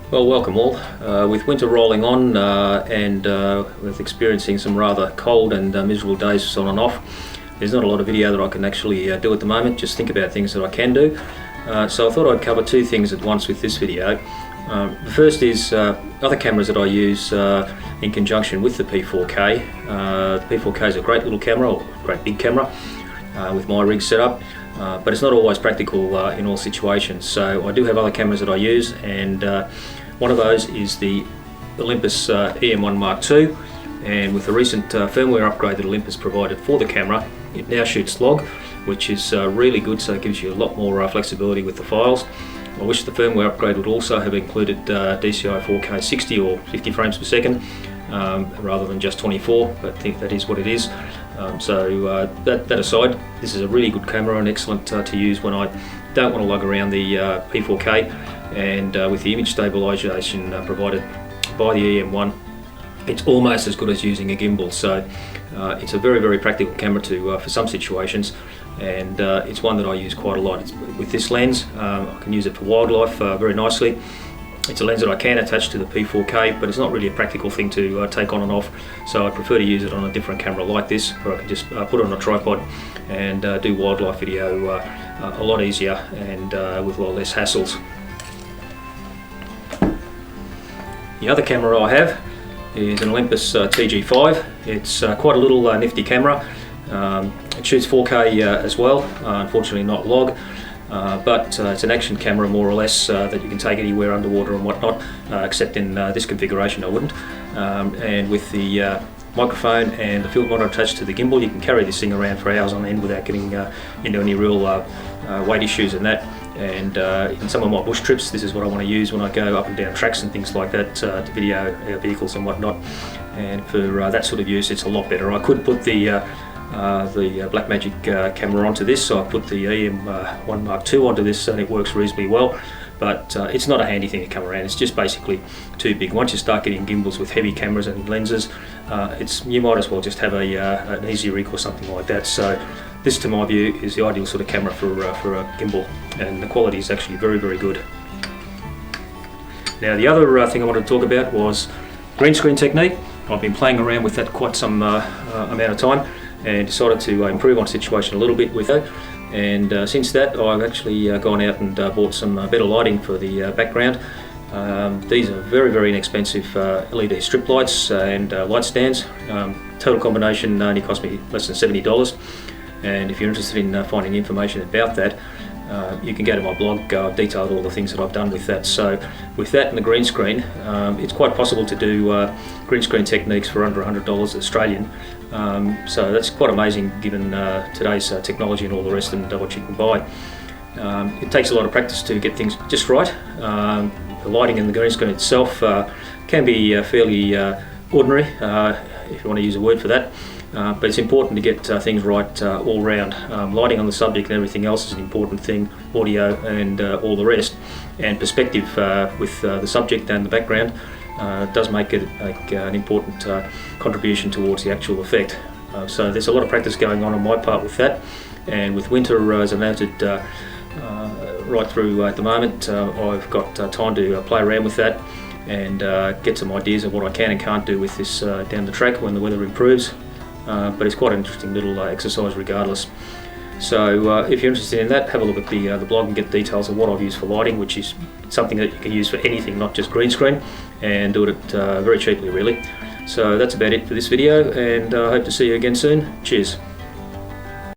Well, welcome all. With winter rolling on and with experiencing some rather cold and miserable days on and off, there's not a lot of video that I can actually do at the moment. Just think about things that I can do. So I thought I'd cover two things at once with this video. The first is other cameras that I use in conjunction with the P4K. The P4K is a great little camera, or great big camera with my rig set up. But it's not always practical in all situations. So I do have other cameras that I use, and one of those is the Olympus EM1 Mark II, and with the recent firmware upgrade that Olympus provided for the camera, it now shoots log, which is really good, so it gives you a lot more flexibility with the files. I wish the firmware upgrade would also have included DCI 4K 60 or 50 frames per second rather than just 24, but I think that is what it is. That aside, this is a really good camera and excellent to use when I don't want to lug around the P4K, and with the image stabilisation provided by the EM1, it's almost as good as using a gimbal. So it's a very practical camera for some situations, and it's one that I use quite a lot. With this lens, I can use it for wildlife very nicely. It's a lens that I can attach to the P4K, but it's not really a practical thing to take on and off, so I prefer to use it on a different camera like this, where I can just put it on a tripod and do wildlife video a lot easier and with a lot less hassles. The other camera I have is an Olympus TG5. It's quite a little nifty camera. It shoots 4K as well, unfortunately not log. But it's an action camera more or less that you can take anywhere underwater and whatnot, except in this configuration I wouldn't. And with the microphone and the field monitor attached to the gimbal, you can carry this thing around for hours on end without getting into any real weight issues and that. And in some of my bush trips, this is what I want to use when I go up and down tracks and things like that to video vehicles and whatnot. And for that sort of use, it's a lot better. I could put the Blackmagic camera onto this, so I put the EM1 Mark II onto this, and it works reasonably well, but it's not a handy thing to come around. It's just basically too big. Once you start getting gimbals with heavy cameras and lenses, you might as well just have an easy rig or something like that. So this, to my view, is the ideal sort of camera for a gimbal, and the quality is actually very good. Now, the other thing I wanted to talk about was Greenscreen technique. I've been playing around with that quite some amount of time, and decided to improve on situation a little bit with it. And since that, I've actually gone out and bought some better lighting for the background. These are very inexpensive LED strip lights and light stands. Total combination only cost me less than $70. And if you're interested in finding information about that, you can go to my blog. I've detailed all the things that I've done with that. So with that and the green screen, it's quite possible to do green screen techniques for under $100 Australian. So that's quite amazing given today's technology and all the rest, and what you can buy. It takes a lot of practice to get things just right. The lighting in the green screen itself can be fairly ordinary, if you want to use a word for that. But it's important to get things right all round. Lighting on the subject and everything else is an important thing, audio and all the rest. And perspective with the subject and the background does make it an important contribution towards the actual effect. So there's a lot of practice going on my part with that. And with winter, as I noted right through at the moment, I've got time to play around with that and get some ideas of what I can and can't do with this down the track when the weather improves. But it's quite an interesting little exercise regardless. So if you're interested in that, have a look at the blog and get details of what I've used for lighting, which is something that you can use for anything, not just green screen, and do it very cheaply really. So that's about it for this video, and I hope to see you again soon. Cheers.